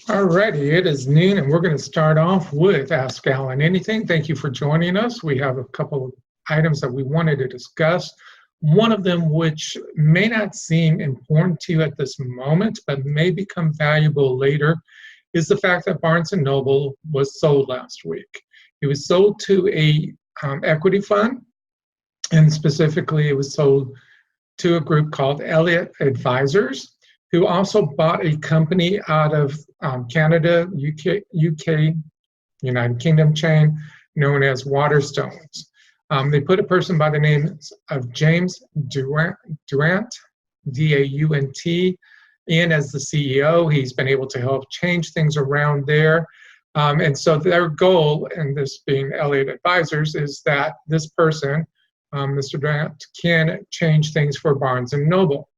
Alrighty, it is noon and we're going to start off with Ask Alan Anything. Thank you for joining us. We have a couple of items that we wanted to discuss. One of them, which may not seem important to you at this moment, but may become valuable later, is the fact that Barnes & Noble was sold last week. It was sold to a equity fund, and specifically it was sold to a group called Elliott Advisors, who also bought a company out of Canada, UK, United Kingdom chain known as Waterstones. They put a person by the name of James Durant, D-A-U-N-T, in as the CEO. He's been able to help change things around there. And so their goal, and this being Elliott Advisors, is that this person, Mr. Durant, can change things for Barnes & Noble.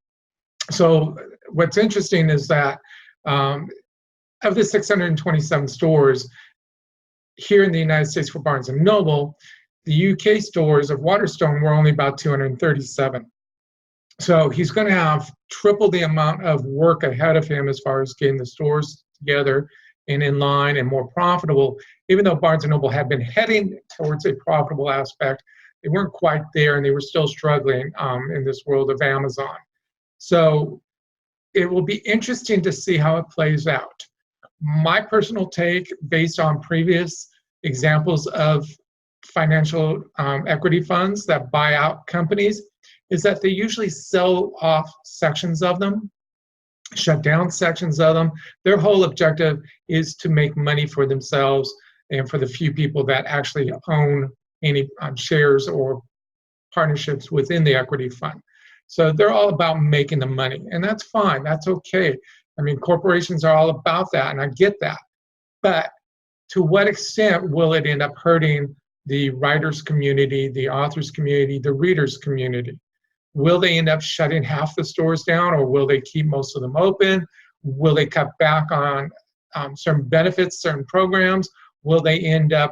So what's interesting is that of the 627 stores here in the United States for Barnes & Noble, the UK stores of Waterstone were only about 237. So he's going to have triple the amount of work ahead of him as far as getting the stores together and in line and more profitable. Even though Barnes & Noble had been heading towards a profitable aspect, they weren't quite there and they were still struggling in this world of Amazon. So it will be interesting to see how it plays out. My personal take, based on previous examples of financial equity funds that buy out companies, is that they usually sell off sections of them, shut down sections of them. Their whole objective is to make money for themselves and for the few people that actually own any shares or partnerships within the equity fund. So they're all about making the money, and that's fine. That's okay. I mean, corporations are all about that, and I get that. But to what extent will it end up hurting the writers community, the authors community, the readers community? Will they end up shutting half the stores down, or will they keep most of them open? Will they cut back on certain benefits, certain programs? Will they end up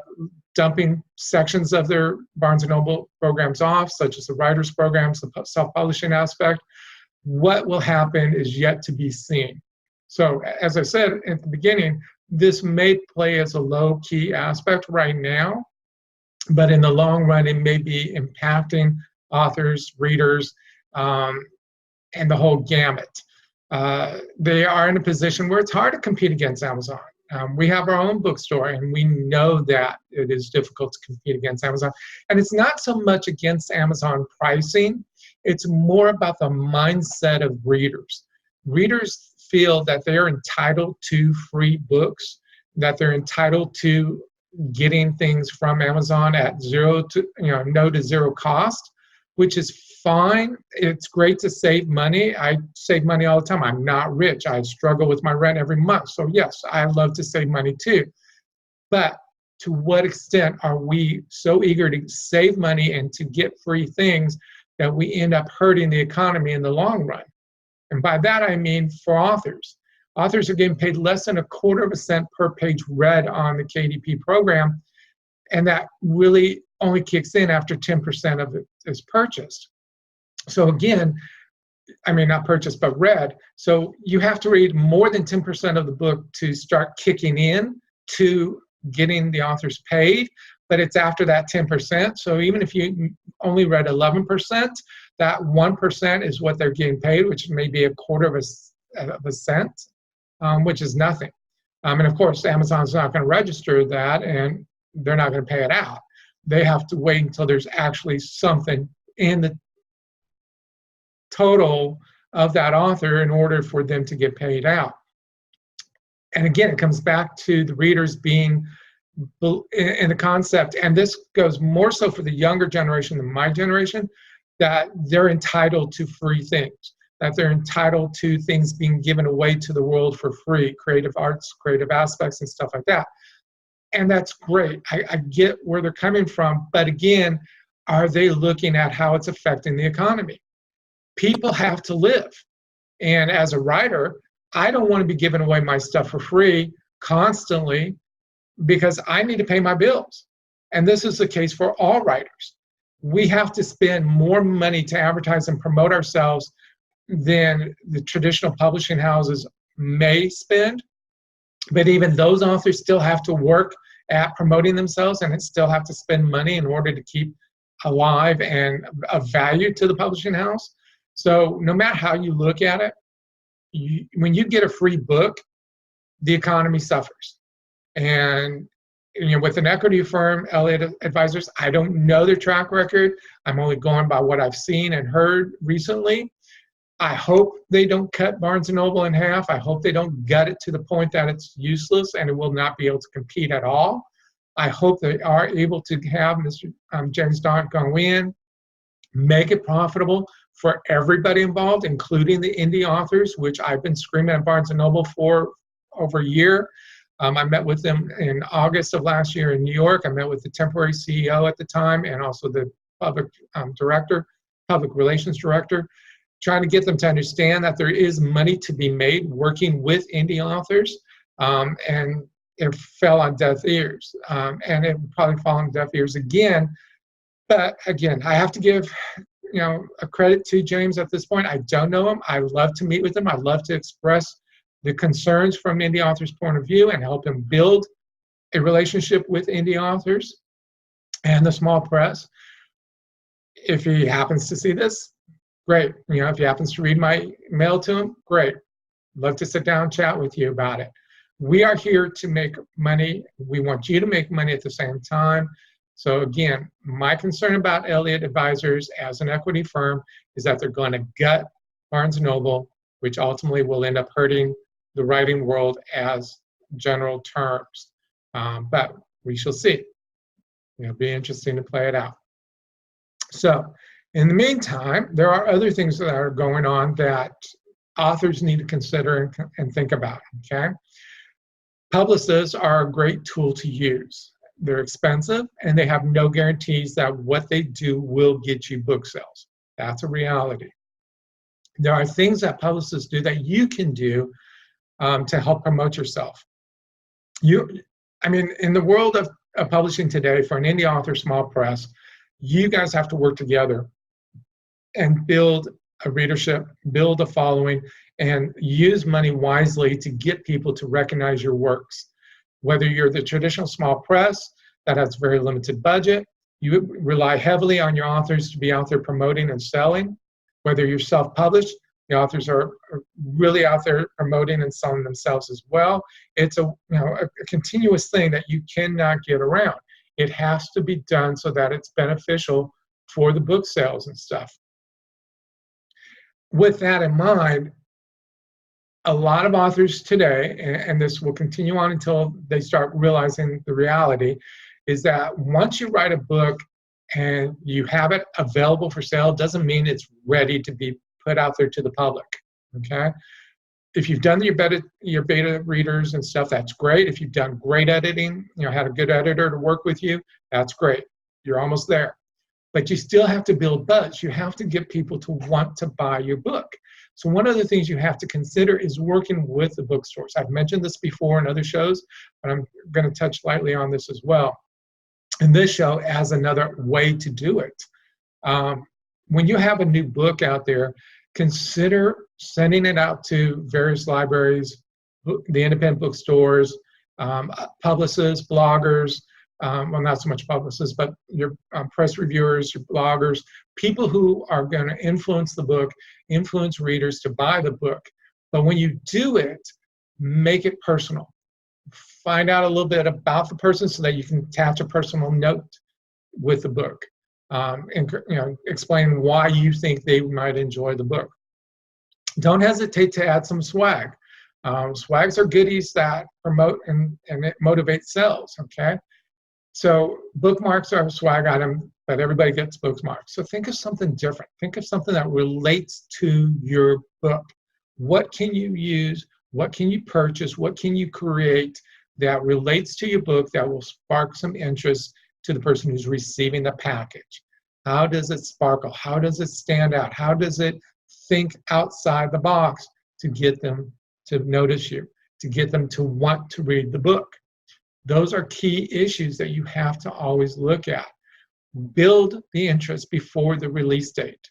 dumping sections of their Barnes & Noble programs off, such as the writers programs, the self-publishing aspect? What will happen is yet to be seen. So as I said at the beginning, this may play as a low-key aspect right now, but in the long run, it may be impacting authors, readers, and the whole gamut. They are in a position where it's hard to compete against Amazon. We have our own bookstore, and we know that it is difficult to compete against Amazon. And it's not so much against Amazon pricing, it's more about the mindset of readers. Readers feel that they're entitled to free books, that they're entitled to getting things from Amazon at no to zero cost, which is fine. It's great to save money. I save money all the time. I'm not rich. I struggle with my rent every month. So yes, I love to save money too. But to what extent are we so eager to save money and to get free things that we end up hurting the economy in the long run? And by that I mean for authors. Authors are getting paid less than 1/4 cent per page read on the KDP program, and that really only kicks in after 10% of it is purchased. So again, I mean, not purchased, but read. So you have to read more than 10% of the book to start kicking in to getting the authors paid, but it's after that 10%. So even if you only read 11%, that 1% is what they're getting paid, which may be 1/4 cent, which is nothing. And of course, Amazon's not going to register that, and they're not going to pay it out. They have to wait until there's actually something in the total of that author in order for them to get paid out. And again, it comes back to the readers being in the concept, and this goes more so for the younger generation than my generation, that they're entitled to free things, that they're entitled to things being given away to the world for free, creative arts, creative aspects, and stuff like that. And that's great. I get where they're coming from, but again, are they looking at how it's affecting the economy? People have to live. And as a writer, I don't want to be giving away my stuff for free constantly because I need to pay my bills. And this is the case for all writers. We have to spend more money to advertise and promote ourselves than the traditional publishing houses may spend. But even those authors still have to work at promoting themselves and still have to spend money in order to keep alive and of value to the publishing house. So no matter how you look at it, when you get a free book, the economy suffers. And with an equity firm, Elliott Advisors, I don't know their track record. I'm only going by what I've seen and heard recently. I hope they don't cut Barnes & Noble in half. I hope they don't gut it to the point that it's useless and it will not be able to compete at all. I hope they are able to have Mr. James Daunt go in, make it profitable for everybody involved, including the indie authors, which I've been screaming at Barnes & Noble for over a year. I met with them in August of last year in New York. I met with the temporary CEO at the time and also the public relations director, trying to get them to understand that there is money to be made working with indie authors, and it fell on deaf ears, and it will probably fall on deaf ears again. But again, I have to give a credit to James at this point. I don't know him. I love to meet with him. I love to express the concerns from indie authors' point of view and help him build a relationship with indie authors and the small press. If he happens to see this, great. If he happens to read my mail to him, great. Love to sit down and chat with you about it. We are here to make money. We want you to make money at the same time. So again, my concern about Elliott Advisors as an equity firm is that they're going to gut Barnes & Noble, which ultimately will end up hurting the writing world as general terms. But we shall see. It'll be interesting to play it out. So in the meantime, there are other things that are going on that authors need to consider and think about, okay? Publicists are a great tool to use. They're expensive, and they have no guarantees that what they do will get you book sales. That's a reality. There are things that publicists do that you can do to help promote yourself. In the world of publishing today, for an indie author, small press, you guys have to work together and build a readership, build a following, and use money wisely to get people to recognize your works. Whether you're the traditional small press that has very limited budget, you rely heavily on your authors to be out there promoting and selling. Whether you're self-published, the authors are really out there promoting and selling themselves as well. It's a continuous thing that you cannot get around. It has to be done so that it's beneficial for the book sales and stuff. With that in mind, a lot of authors today, and this will continue on until they start realizing the reality, is that once you write a book and you have it available for sale, doesn't mean it's ready to be put out there to the public, okay? If you've done your beta readers and stuff, that's great. If you've done great editing, had a good editor to work with you, that's great. You're almost there. But you still have to build buzz. You have to get people to want to buy your book. So one of the things you have to consider is working with the bookstores. I've mentioned this before in other shows, but I'm going to touch lightly on this as well in this show as another way to do it. When you have a new book out there, consider sending it out to various libraries, the independent bookstores, publicists, bloggers, well, not so much publicists, but your press reviewers, your bloggers, people who are going to influence the book, influence readers to buy the book. But when you do it, make it personal. Find out a little bit about the person so that you can attach a personal note with the book, and explain why you think they might enjoy the book. Don't hesitate to add some swag. Swags are goodies that promote and it motivates sales, okay? So bookmarks are a swag item, but everybody gets bookmarks. So think of something different. Think of something that relates to your book. What can you use? What can you purchase? What can you create that relates to your book that will spark some interest to the person who's receiving the package? How does it sparkle? How does it stand out? How does it think outside the box to get them to notice you, to get them to want to read the book? Those are key issues that you have to always look at. Build the interest before the release date.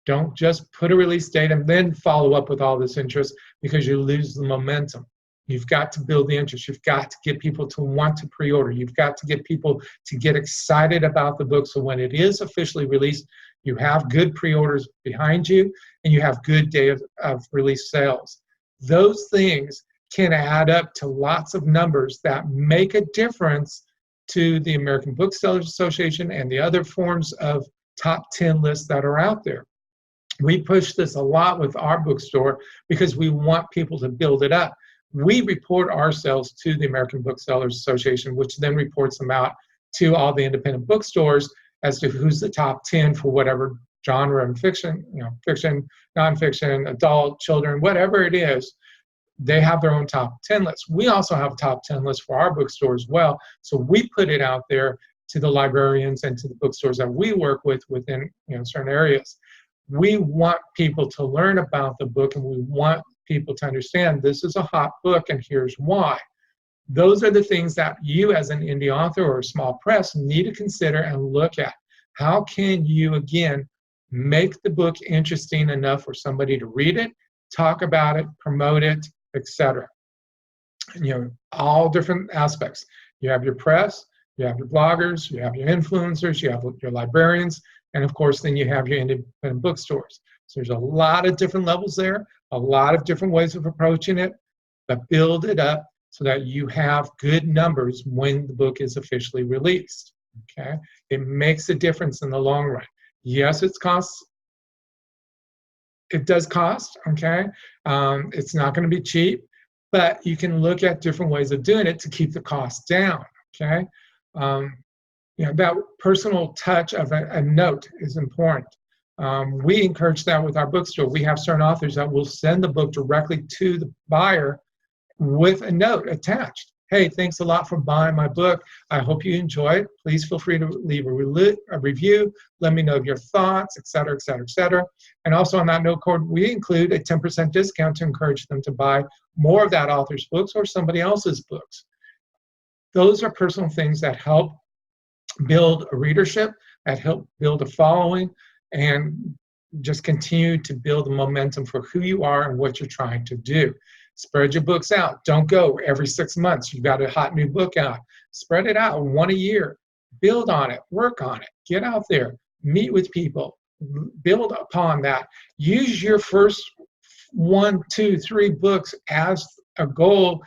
Don't just put a release date and then follow up with all this interest, because you lose the momentum. You've got to build the interest. You've got to get people to want to pre-order. You've got to get people to get excited about the book. So when it is officially released, you have good pre-orders behind you and you have good day of release sales. Those things can add up to lots of numbers that make a difference to the American Booksellers Association and the other forms of top 10 lists that are out there. We push this a lot with our bookstore because we want people to build it up. We report our sales to the American Booksellers Association, which then reports them out to all the independent bookstores as to who's the top 10 for whatever genre and fiction, fiction, nonfiction, adult, children, whatever it is. They have their own top 10 lists. We also have a top 10 list for our bookstore as well. So we put it out there to the librarians and to the bookstores that we work with within certain areas. We want people to learn about the book, and we want people to understand this is a hot book and here's why. Those are the things that you as an indie author or a small press need to consider and look at. How can you, again, make the book interesting enough for somebody to read it, talk about it, promote it, etc. All different aspects. You have your press, you have your bloggers, you have your influencers, you have your librarians, and of course then you have your independent bookstores. So there's a lot of different levels there, a lot of different ways of approaching it, but build it up so that you have good numbers when the book is officially released. Okay, it makes a difference in the long run. Yes, it does cost. Okay, it's not going to be cheap, but you can look at different ways of doing it to keep the cost down. Okay, that personal touch of a note is important. We encourage that with our bookstore. We have certain authors that will send the book directly to the buyer with a note attached. Hey, thanks a lot for buying my book. I hope you enjoy it. Please feel free to leave a review. Let me know your thoughts, et cetera, et cetera, et cetera. And also on that note card, we include a 10% discount to encourage them to buy more of that author's books or somebody else's books. Those are personal things that help build a readership, that help build a following, and just continue to build the momentum for who you are and what you're trying to do. Spread your books out. Don't go every 6 months. You've got a hot new book out. Spread it out one a year. Build on it. Work on it. Get out there. Meet with people. Build upon that. Use your first 1, 2, 3 books as a goal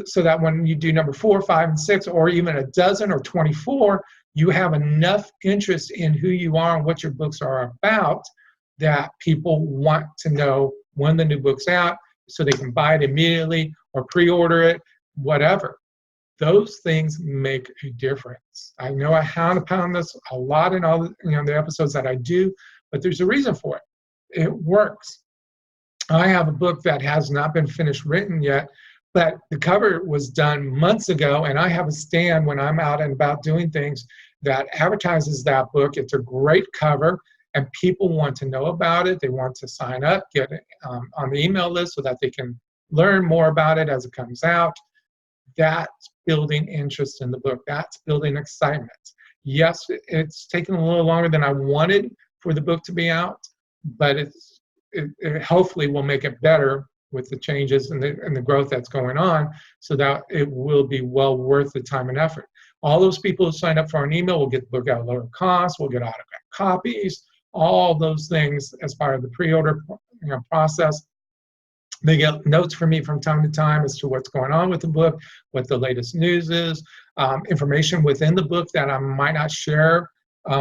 so that when you do number 4, 5, and 6, or even a dozen or 24, you have enough interest in who you are and what your books are about that people want to know when the new book's out so they can buy it immediately or pre-order it, whatever. Those things make a difference. I know I pound this a lot in all the episodes that I do, but there's a reason for it. It works. I have a book that has not been finished written yet, but the cover was done months ago, and I have a stand when I'm out and about doing things that advertises that book. It's a great cover, and people want to know about it. They want to sign up, get it on the email list so that they can learn more about it as it comes out. That's building interest in the book. That's building excitement. Yes, it's taken a little longer than I wanted for the book to be out, but it hopefully will make it better with the changes and the growth that's going on, so that it will be well worth the time and effort. All those people who sign up for an email will get the book at a lower cost, will get autographed copies, all those things as part of the pre-order process. They get notes from me from time to time as to what's going on with the book, what the latest news is, information within the book that I might not share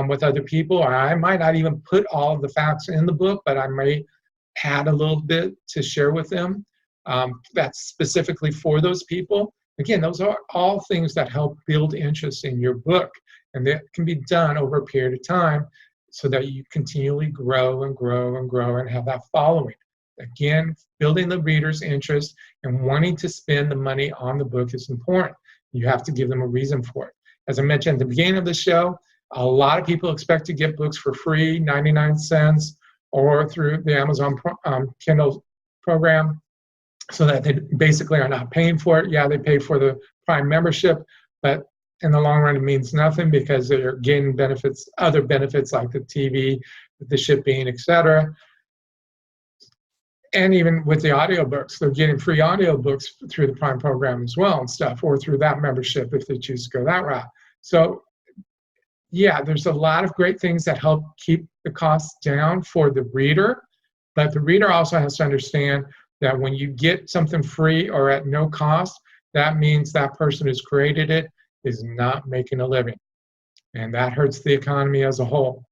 with other people, or I might not even put all of the facts in the book, but I may add a little bit to share with them that's specifically for those people. Again, those are all things that help build interest in your book, and that can be done over a period of time so that you continually grow and grow and grow and have that following. Again, building the reader's interest and wanting to spend the money on the book is important. You have to give them a reason for it. As I mentioned at the beginning of the show, a lot of people expect to get books for free, 99 cents, or through the Amazon Kindle program, so that they basically are not paying for it. Yeah, they pay for the Prime membership, but in the long run it means nothing because they're getting benefits, other benefits like the TV, the shipping, etc. And even with the audiobooks, they're getting free audiobooks through the Prime program as well and stuff, or through that membership if they choose to go that route. So yeah, there's a lot of great things that help keep the costs down for the reader, but the reader also has to understand that when you get something free or at no cost, that means that person who's created it is not making a living, and that hurts the economy as a whole.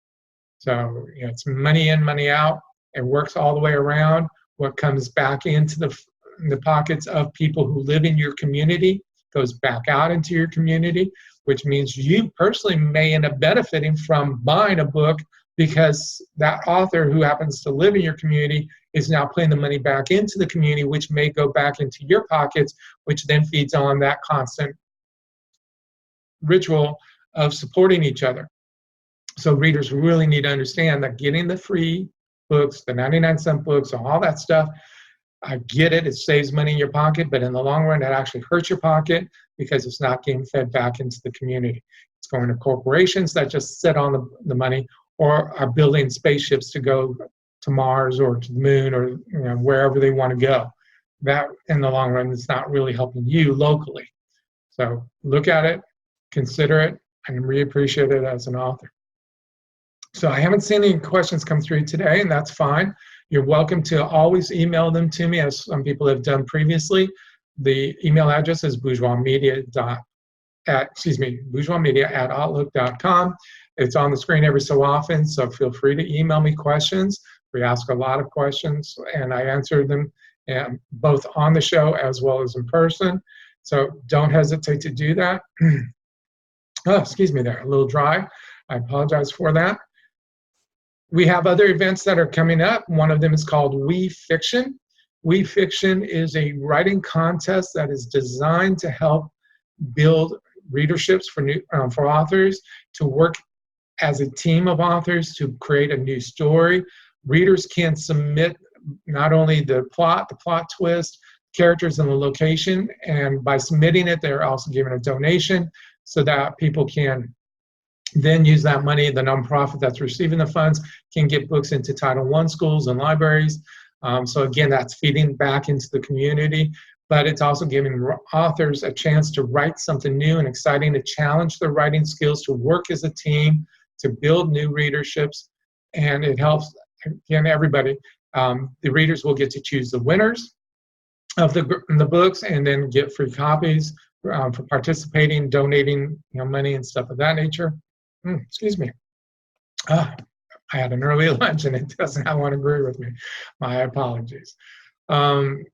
So it's money in, money out. It works all the way around. What comes back into the pockets of people who live in your community goes back out into your community, which means you personally may end up benefiting from buying a book because that author who happens to live in your community is now putting the money back into the community, which may go back into your pockets, which then feeds on that constant ritual of supporting each other. So readers really need to understand that getting the free books, the 99-cent books, all that stuff, I get it, it saves money in your pocket, but in the long run, it actually hurts your pocket because it's not getting fed back into the community. It's going to corporations that just sit on the money or are building spaceships to go to Mars or to the moon or wherever they want to go. That, in the long run, is not really helping you locally. So look at it, consider it, and really appreciate it as an author. So I haven't seen any questions come through today, and that's fine. You're welcome to always email them to me, as some people have done previously. The email address is bourgeoismedia@outlook.com. It's on the screen every so often, so feel free to email me questions. We ask a lot of questions, and I answer them both on the show as well as in person. So don't hesitate to do that. Oh, excuse me there, a little dry. I apologize for that. We have other events that are coming up. One of them is called WeFiction. WeFiction is a writing contest that is designed to help build readerships for authors to work as a team of authors to create a new story. Readers can submit not only the plot twist, characters, and the location, and by submitting it, they're also given a donation so that people can then use that money. The nonprofit that's receiving the funds can get books into Title I schools and libraries. So again, that's feeding back into the community, but it's also giving authors a chance to write something new and exciting, to challenge their writing skills, to work as a team, to build new readerships, and it helps, again, everybody. The readers will get to choose the winners of the books and then get free copies for participating, donating money and stuff of that nature. Excuse me. I had an early lunch and it does not want to agree with me. My apologies. The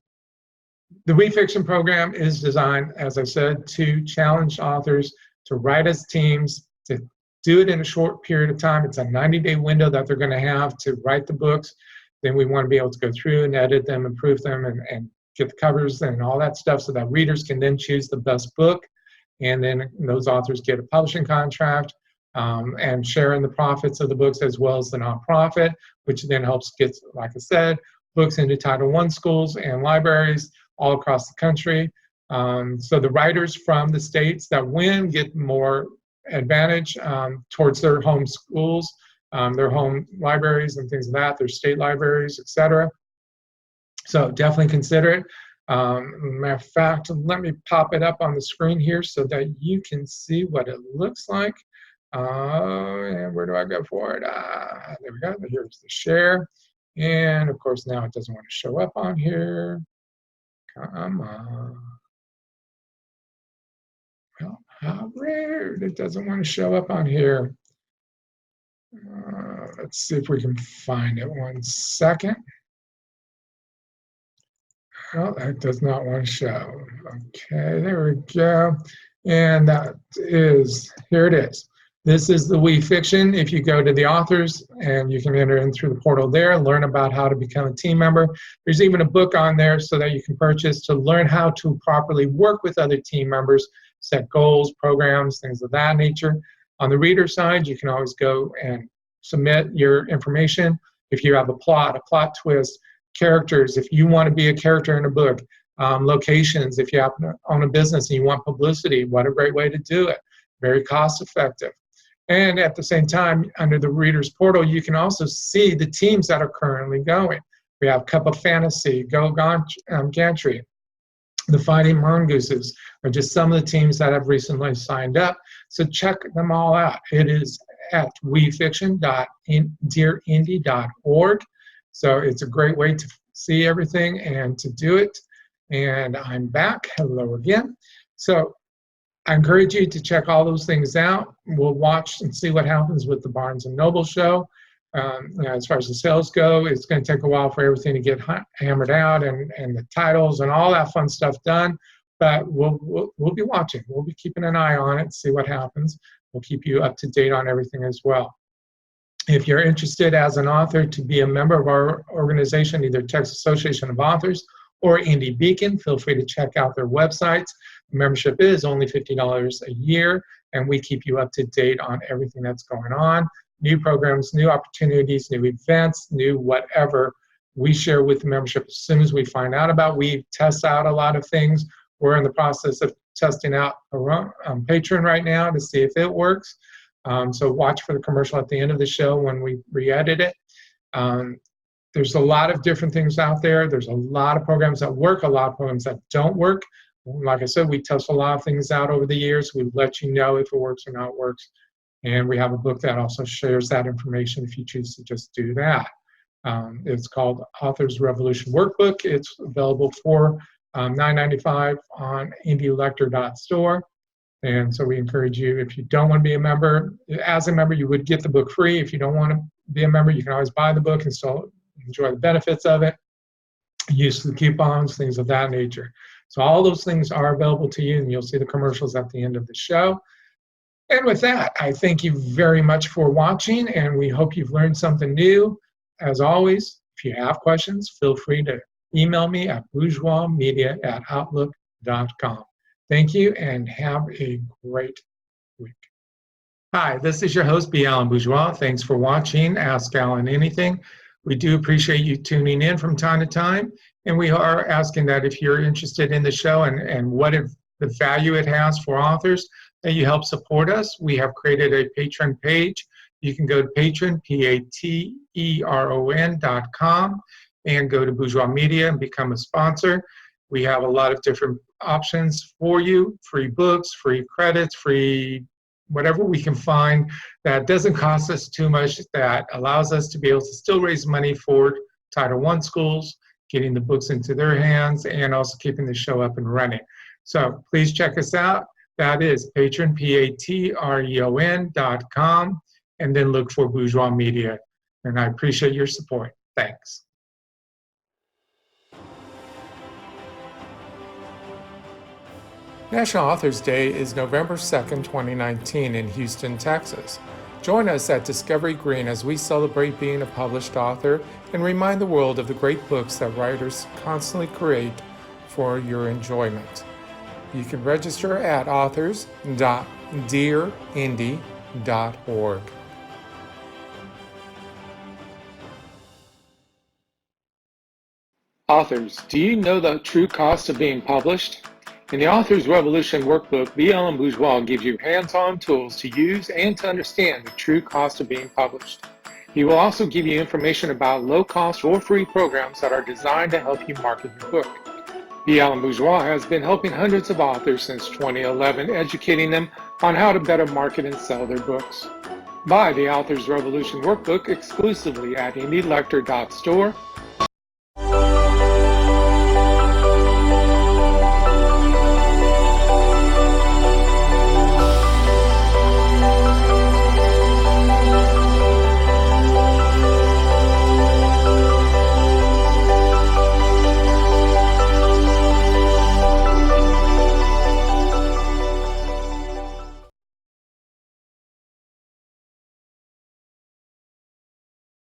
WeFiction program is designed, as I said, to challenge authors to write as teams, to do it in a short period of time. It's a 90-day window that they're going to have to write the books. Then we want to be able to go through and edit them, improve them, and get the covers and all that stuff so that readers can then choose the best book. And then those authors get a publishing contract and share in the profits of the books as well as the nonprofit, which then helps get, like I said, books into Title I schools and libraries all across the country. So the writers from the states that win get more advantage towards their home schools, their home libraries and things like that, their state libraries, etc. So definitely consider it. Matter of fact, let me pop it up on the screen here so that you can see what it looks like. And where do I go for it? There we go. Here's the share. And of course, now it doesn't want to show up on here. Come on. Well, how rude. It doesn't want to show up on here. Let's see if we can find it. 1 second. Well, that does not want to show. Okay, there we go. And that is, here it is. This is the WeFiction. If you go to the authors, and you can enter in through the portal there, learn about how to become a team member. There's even a book on there so that you can purchase to learn how to properly work with other team members, set goals, programs, things of that nature. On the reader side, you can always go and submit your information. If you have a plot twist, characters, if you want to be a character in a book, locations, if you happen to own a business and you want publicity, what a great way to do it. Very cost effective. And at the same time, under the reader's portal, you can also see the teams that are currently going. We have Cup of Fantasy, Gantry. The Fighting Mongooses are just some of the teams that have recently signed up. So check them all out. It is at wefiction.dearindy.org. So it's a great way to see everything and to do it. And I'm back. Hello again. So I encourage you to check all those things out. We'll watch and see what happens with the Barnes & Noble show. As far as the sales go, it's going to take a while for everything to get hammered out and the titles and all that fun stuff done. But we'll be watching. We'll be keeping an eye on it, see what happens. We'll keep you up to date on everything as well. If you're interested as an author to be a member of our organization, either Texas Association of Authors or Indie Beacon, feel free to check out their websites. The membership is only $50 a year, and we keep you up to date on everything that's going on. New programs, new opportunities, new events, new whatever we share with the membership as soon as we find out about. We test out a lot of things. We're in the process of testing out Patreon right now to see if it works. So watch for the commercial at the end of the show when we re-edit it. There's a lot of different things out there. There's a lot of programs that work, a lot of programs that don't work. Like I said, we test a lot of things out over the years. We let you know if it works or not works. And we have a book that also shares that information if you choose to just do that. It's called Authors Revolution Workbook. It's available for $9.95 on indielector.store. And so we encourage you, if you don't want to be a member, as a member, you would get the book free. If you don't want to be a member, you can always buy the book and still enjoy the benefits of it, use the coupons, things of that nature. So all those things are available to you, and you'll see the commercials at the end of the show. And with that, I thank you very much for watching, and we hope you've learned something new. As always, if you have questions, feel free to email me at bourgeoismedia@outlook.com. Thank you, and have a great week. Hi, this is your host, B. Alan Bourgeois. Thanks for watching Ask Alan Anything. We do appreciate you tuning in from time to time, and we are asking that if you're interested in the show and what the value it has for authors, that you help support us. We have created a Patreon page. You can go to Patreon, Patreon.com, and go to Bourgeois Media and become a sponsor. We have a lot of different options for you, free books, free credits, free whatever we can find that doesn't cost us too much, that allows us to be able to still raise money for Title I schools, getting the books into their hands, and also keeping the show up and running. So please check us out. That is Patreon, Patreon.com, and then look for Bourgeois Media. And I appreciate your support. Thanks. National Authors Day is November 2nd, 2019 in Houston, Texas. Join us at Discovery Green as we celebrate being a published author and remind the world of the great books that writers constantly create for your enjoyment. You can register at authors.dearindy.org. Authors, do you know the true cost of being published? In the Authors Revolution Workbook, B. Alan Bourgeois gives you hands-on tools to use and to understand the true cost of being published. He will also give you information about low-cost or free programs that are designed to help you market your book. B. Alan Bourgeois has been helping hundreds of authors since 2011, educating them on how to better market and sell their books. Buy the Authors Revolution Workbook exclusively at indielector.store